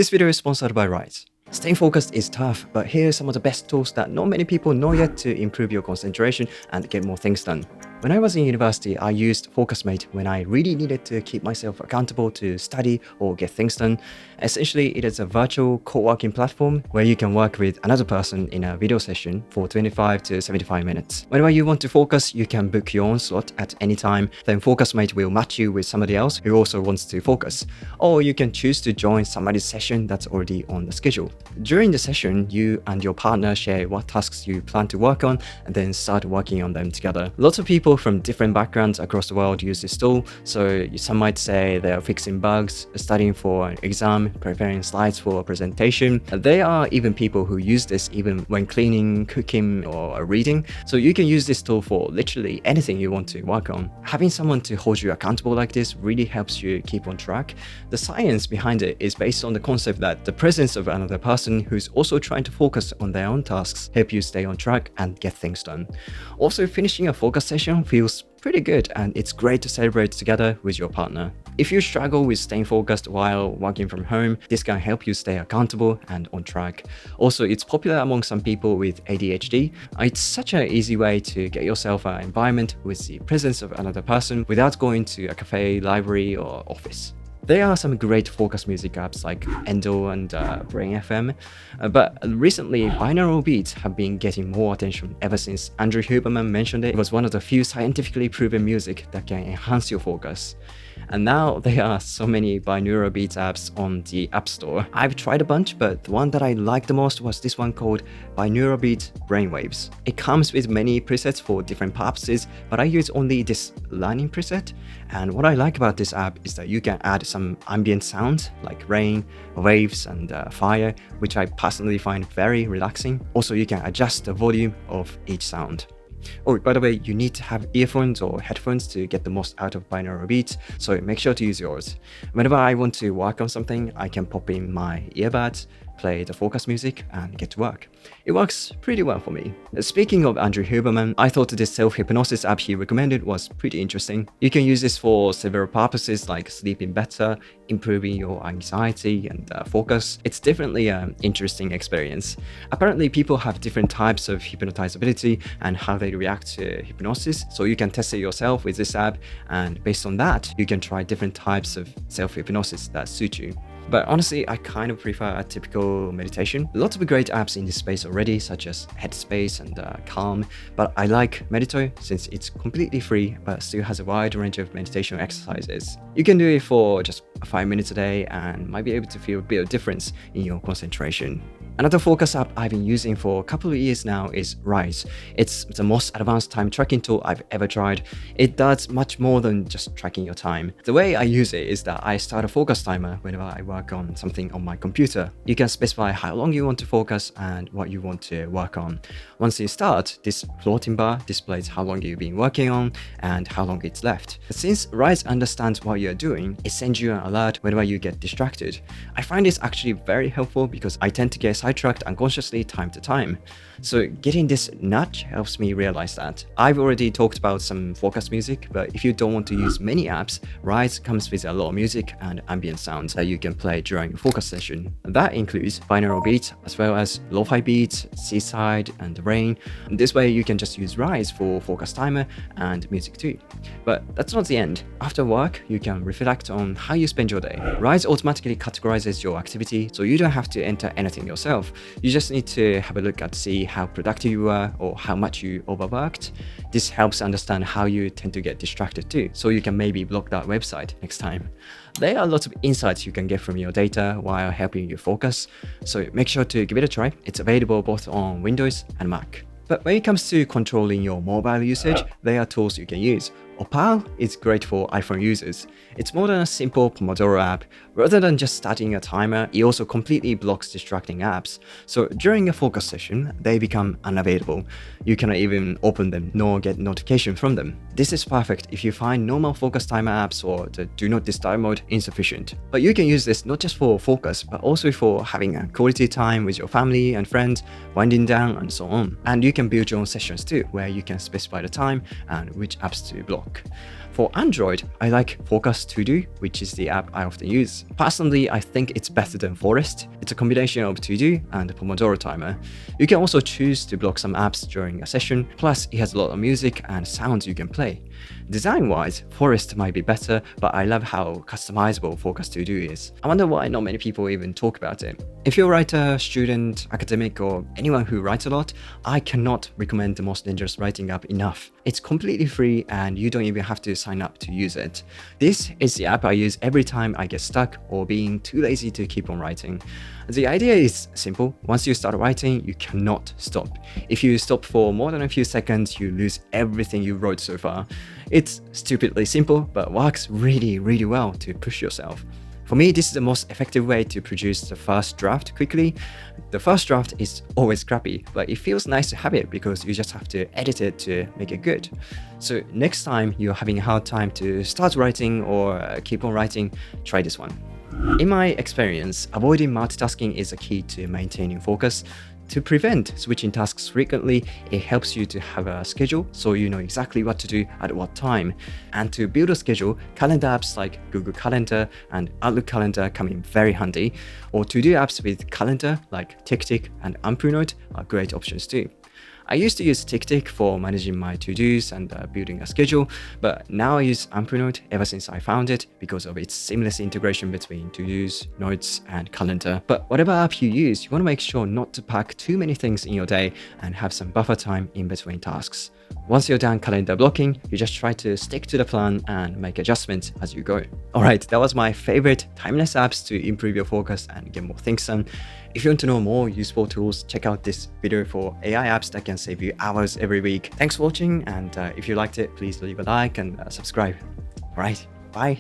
This video is sponsored by Rize. Staying focused is tough, but here are some of the best tools that not many people know yet to improve your concentration and get more things done. When I was in university, I used Focusmate when I really needed to keep myself accountable to study or get things done. Essentially, it is a virtual co-working platform where you can work with another person in a video session for 25 to 75 minutes. Whenever you want to focus, you can book your own slot at any time. Then Focusmate will match you with somebody else who also wants to focus. Or you can choose to join somebody's session that's already on the schedule. During the session, you and your partner share what tasks you plan to work on and then start working on them together. Lots of people from different backgrounds across the world use this tool, so some might say they are fixing bugs, studying for an exam, preparing slides for a presentation. There are even people who use this even when cleaning, cooking, or reading. So you can use this tool for literally anything you want to work on. Having someone to hold you accountable like this really helps you keep on track. The science behind it is based on the concept that the presence of another person who's also trying to focus on their own tasks help you stay on track and get things done. Also, finishing a focus session feels pretty good, and it's great to celebrate together with your partner. If you struggle with staying focused while working from home, this can help you stay accountable and on track. Also, it's popular among some people with ADHD. It's such an easy way to get yourself an environment with the presence of another person without going to a cafe, library, or office. There are some great focus music apps like Endo and Brain FM, but recently binaural beats have been getting more attention ever since Andrew Huberman mentioned it. It was one of the few scientifically proven music that can enhance your focus. And now there are so many binaural beats apps on the App Store. I've tried a bunch, but the one that I liked the most was this one called Binaural Beat Brainwaves. It comes with many presets for different purposes, but I use only this learning preset. And what I like about this app is that you can add some ambient sounds like rain, waves, and fire, which I personally find very relaxing. Also, you can adjust the volume of each sound. Oh, by the way, you need to have earphones or headphones to get the most out of binaural beats, so make sure to use yours. Whenever I want to work on something, I can pop in my earbuds, play the focus music, and get to work. It works pretty well for me. Speaking of Andrew Huberman, I thought this self-hypnosis app he recommended was pretty interesting. You can use this for several purposes like sleeping better, improving your anxiety and focus. It's definitely an interesting experience. Apparently, people have different types of hypnotizability and how they react to hypnosis, so you can test it yourself with this app, and based on that, you can try different types of self-hypnosis that suit you. But honestly, I kind of prefer a typical meditation. Lots of great apps in this space already, such as Headspace and Calm, but I like Medito since it's completely free but still has a wide range of meditation exercises. You can do it for just 5 minutes a day and might be able to feel a bit of difference in your concentration. Another focus app I've been using for a couple of years now is Rize. It's the most advanced time tracking tool I've ever tried. It does much more than just tracking your time. The way I use it is that I start a focus timer whenever I work on something on my computer. You can specify how long you want to focus and what you want to work on. Once you start, this floating bar displays how long you've been working on and how long it's left. Since Rize understands what you're doing, it sends you an alert whenever you get distracted. I find this actually very helpful because I tend to get sidetracked unconsciously time to time. So getting this nudge helps me realize that. I've already talked about some focus music, but if you don't want to use many apps, Rize comes with a lot of music and ambient sounds that you can play during a focus session. That includes binaural beats as well as lo-fi beats, seaside, and rain. This way you can just use Rize for focus timer and music too. But that's not the end. After work, you can reflect on how you spend your day. Rize automatically categorizes your activity, so you don't have to enter anything yourself. You just need to have a look at see how productive you were or how much you overworked. This helps understand how you tend to get distracted too, so you can maybe block that website next time. There are lots of insights you can get from your data while helping you focus, so make sure to give it a try. It's available both on Windows and Mac. But when it comes to controlling your mobile usage, there are tools you can use. Opal is great for iPhone users. It's more than a simple Pomodoro app. Rather than just starting a timer, it also completely blocks distracting apps. So during a focus session, they become unavailable. You cannot even open them nor get notification from them. This is perfect if you find normal focus timer apps or the do not disturb mode insufficient. But you can use this not just for focus, but also for having a quality time with your family and friends, winding down, and so on. And you can build your own sessions too, where you can specify the time and which apps to block. For Android, I like Focus To Do, which is the app I often use. Personally, I think it's better than Forest. It's a combination of To Do and a Pomodoro timer. You can also choose to block some apps during a session, plus it has a lot of music and sounds you can play. Design-wise, Forest might be better, but I love how customizable Focus To Do is. I wonder why not many people even talk about it. If you're a writer, student, academic, or anyone who writes a lot, I cannot recommend the Most Dangerous Writing app enough. It's completely free and you don't even have to sign up to use it. This is the app I use every time I get stuck or being too lazy to keep on writing. The idea is simple. Once you start writing, you cannot stop. If you stop for more than a few seconds, you lose everything you wrote so far. It's stupidly simple, but works really well to push yourself. For me, this is the most effective way to produce the first draft quickly. The first draft is always crappy, but it feels nice to have it because you just have to edit it to make it good. So next time you're having a hard time to start writing or keep on writing, try this one. In my experience, avoiding multitasking is a key to maintaining focus. To prevent switching tasks frequently, it helps you to have a schedule so you know exactly what to do at what time. And to build a schedule, calendar apps like Google Calendar and Outlook Calendar come in very handy, or to-do apps with calendar like TickTick and Amplenote are great options too. I used to use TickTick for managing my to-dos and building a schedule, but now I use Amplenote ever since I found it because of its seamless integration between to-dos, notes, and calendar. But whatever app you use, you want to make sure not to pack too many things in your day and have some buffer time in between tasks. Once you're done calendar blocking, you just try to stick to the plan and make adjustments as you go. Alright, that was my favorite timeless apps to improve your focus and get more things done. If you want to know more useful tools, check out this video for AI apps that can save you hours every week. Thanks for watching, and if you liked it, please leave a like and subscribe. Alright, bye.